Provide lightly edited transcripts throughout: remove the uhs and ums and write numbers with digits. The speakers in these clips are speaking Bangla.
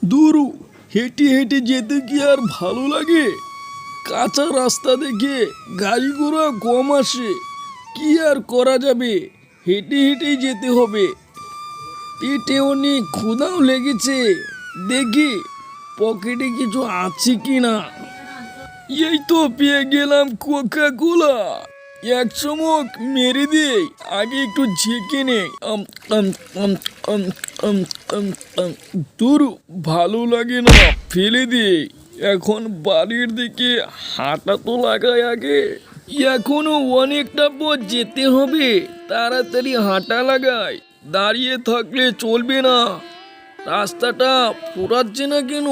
দূর, হেঁটে হেঁটে যেতে কি আর ভালো লাগে? কাঁচা রাস্তা দেখে গাড়ি ঘোড়া কম আসে, কি আর করা যাবে, হেঁটে হেঁটেই যেতে হবে। পেটে অনেক ক্ষুধাও লেগেছে, দেখি পকেটে কিছু আছে কি না। এই তো পেয়ে গেলাম কোকা কোলা, এক চমক মেরে দিই, আগে একটু ঝেঁকে নে। তোর ভালো লাগে না, ফেলে দে। এখন বাড়ির দিকে হাঁটা তো লাগাই আগে, এখনো অনেকটা পথ যেতে হবে, তাড়াতাড়ি হাঁটা লাগাই। দাঁড়িয়ে থাকলে চলবে না, রাস্তাটা পোড়াচ্ছে না কেন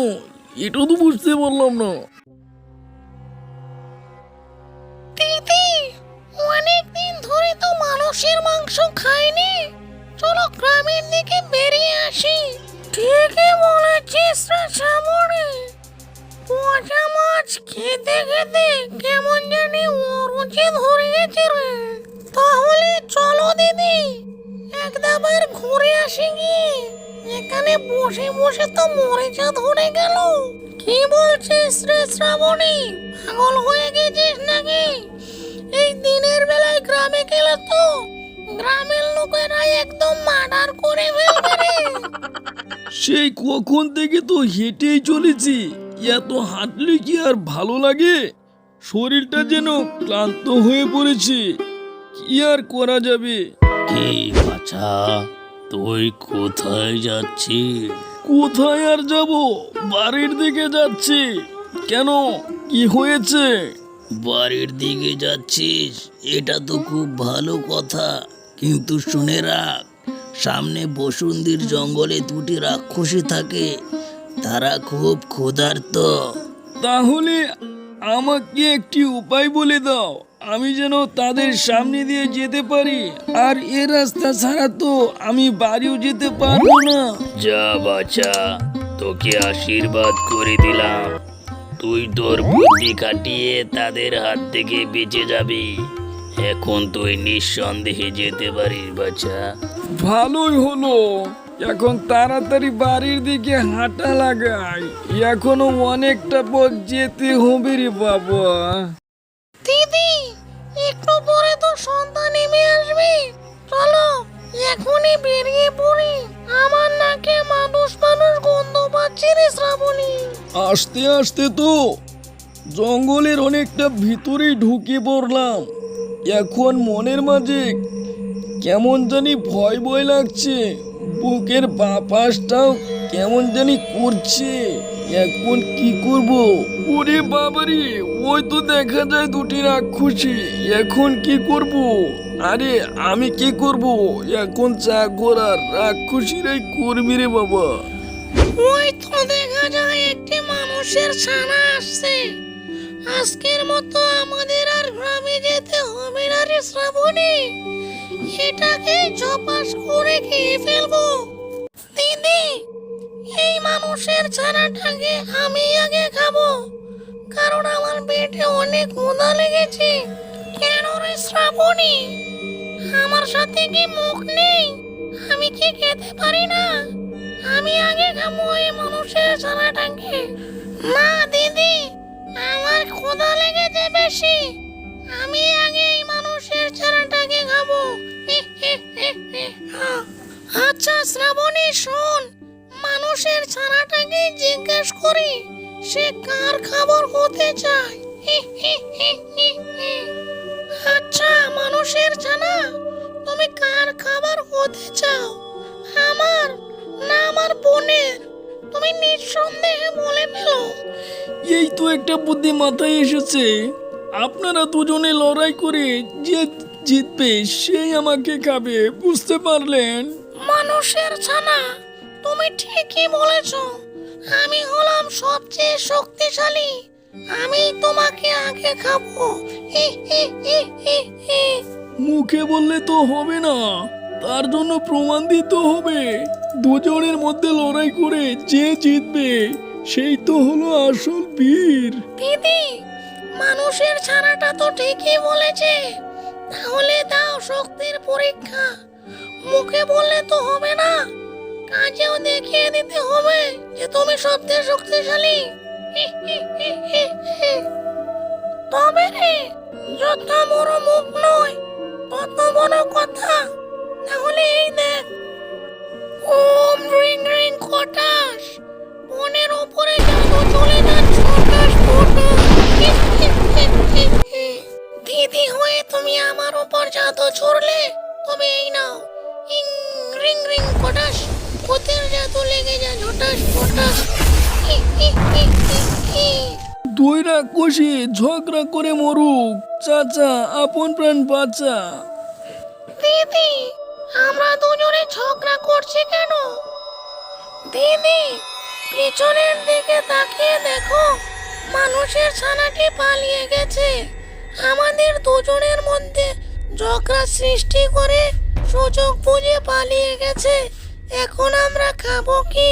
এটা তো বুঝতে পারলাম না। দিদি, অনেকদিন ধরে তো মানুষের মাংস খাইনি, চলো গ্রামের দিকে বেরিয়ে আসি। ঠিকই বলেছিস রে শ্রাবণী, পচা মাছ খেতে খেতে কেমন জানি অরুচি ধরে গেছে রে। তাহলে চলো দিদি, একবার ঘুরে আসি গিয়ে। এখানে বসে বসে তো মরিচা ধরে গেল। কি বলছিস রে শ্রাবণী, পাগল হয়ে গেছিস নাকি? এই দিনের বেলায় গ্রামে গেলে তো গ্রামের লোকেরা একদম মার্ডার করে ফেলবে রে। সেই কখন থেকে তো হেঁটেই চলেছি, এত হাঁটলে কি আর ভালো লাগে? শরীরটা যেন ক্লান্ত হয়ে পড়েছে, কি আর করা যাবে। কি বাছা, তুই কোথায় যাচ্ছিস? কোথায় আর যাব, বাড়ির দিকে যাচ্ছি। কেন, কি হয়েছে? বাড়ির দিকে যাচ্ছিস, এটা তো খুব ভালো কথা, কিন্তু শুনে রাখ, সামনে বসুন্ধির জঙ্গলে দুটি রাক্ষসী থাকে, তারা খুব ক্ষুধার্ত। তাহলে আমাকে একটি উপায় বলে দাও, আমি যেন তাদের সামনে দিয়ে যেতে পারি। আর এ রাস্তা ছাড়া তো আমি বাড়িও যেতে পারবো না। যা বাছা, তোকে আশীর্বাদ করে দিলাম, তুই তোর বুদ্ধি খাটিয়ে তাদের হাত থেকে বেঁচে যাবি। এখন তুই নিঃসন্দেহে যেতে পারিস বাছা। ভালোই হলো, এখন তাড়াতাড়ি বাড়ির দিকে হাঁটা লাগাই, এখনো অনেকটা পথ যেতে হবে রে বাবা। দিদি, একটু পরে তো সন্ধ্যা নেমে আসবে, চলো এখনই বেরিয়ে পড়ি। আমার নাকে মানুষ মানুষ গন্ধ পাচ্ছে রে শ্রাবণী। আস্তে আস্তে তো জঙ্গলের অনেকটা ভিতরেই ঢুকে পড়লাম, এখন মনের মাঝে কেমন জানি ভয় ভয় লাগছে, বুকের বাপাসটাও কেমন জানি করছে। এখন কি করব? ওরে বাবারে, ওই তো দেখা যায় দুটি রাক্ষসী, এখন কি করব? আরে আমি কি করব, এখন চা করার রাক্ষসীরাই করবি রে বাবা। ওই তো দেখা যায় একটি মানুষের ছানা আসছে। আজকের মতো আমাদের আর গ্রামে যেতে হবে না রে শ্রাবণী, এটাকে ঝপাস করে খেয়ে ফেলবো। দিদি, এই মানুষের ছানাটাকে আমি আগে খাবো, কারণ আমার পেটে অনেক ক্ষুধা লেগেছে। কেন রে শ্রাবণী, আমার সাথে কি মুখ নেই? আমি কি খেতে পারি না? আমি আগে খাবো এই মানুষের ছানাটাকে। না দিদি, আমার ক্ষুধা লেগেছে বেশি, আমি আগে এই মানুষের ছানাটাকে খাবো। আচ্ছা শ্রাবণী শোন, মানুষের ছানাটাকে জিজ্ঞেস করি সে কার খাবার হতে চায়। আচ্ছা মানুষের ছানা, তুমি কার খাবার হতে চাও, আমার না আমার বোনের? তুমি নিঃসন্দেহে বলে ফেলো। এই তো একটা বুদ্ধি মাথায় এসেছে, আপনারা দুজনে লড়াই করে যে জিতবে সেই আমাকে খাবে, বুঝতে পারলেন? মানুষের ছানা, তুমি ঠিকই বলেছ, আমি হলাম সবচেয়ে শক্তিশালী, আমি তোমাকে আগে খাবো। মুখে বললে তো হবে না, তার জন্য প্রমাণ দিতে হবে। দুজনের মধ্যে লড়াই করে যে জিতবে সেই তো হলো আসল বীর। দিদি, মানুষের ছানাটা তো ঠিকই বলেছে, তাহলে দাও শক্তির পরীক্ষা। মুখে বললে তো হবে না, কাজেও দেখিয়ে দিতে হবে যে তুমি সবচেয়ে শক্তিশালী। তবে রে, যত বড় মুখ নয় তত বড় কথা। তাহলে এই দেখ, ওম রিং রিং কটাস, বনের ওপরে জাদু চলে যাচ্ছে ফটাস ফটাস। দিদি হয়ে তুমি আমার উপর জাদু ছড়লে, তবে এই নাও, ইং রিং রিং কটাস, ভূতের জাদু লেগে যা ঝটাস ফটাস। দুই রাক্ষসী ঝগড়া করে মরুক, চাচা আপন প্রাণ বাঁচা। দিদি, আমরা দুজনে ঝগড়া করছি কেন? দিদি, পিছনের দিকে তাকিয়ে দেখো, মানুষের ছানাটি পালিয়ে গেছে। আমাদের দুজনের মধ্যে ঝগড়া সৃষ্টি করে সুযোগ বুঝে পালিয়ে গেছে। এখন আমরা খাবো কি?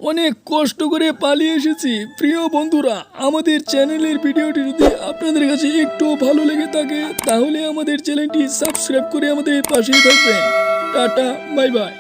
অনেক কষ্ট করে পালিয়ে এসেছি। প্রিয় বন্ধুরা, আমাদের চ্যানেলের ভিডিওটি যদি আপনাদের কাছে একটু ভালো লেগে থাকে তাহলে আমাদের চ্যানেলটি সাবস্ক্রাইব করে আমাদের পাশেই থাকবেন। Tata, bye bye.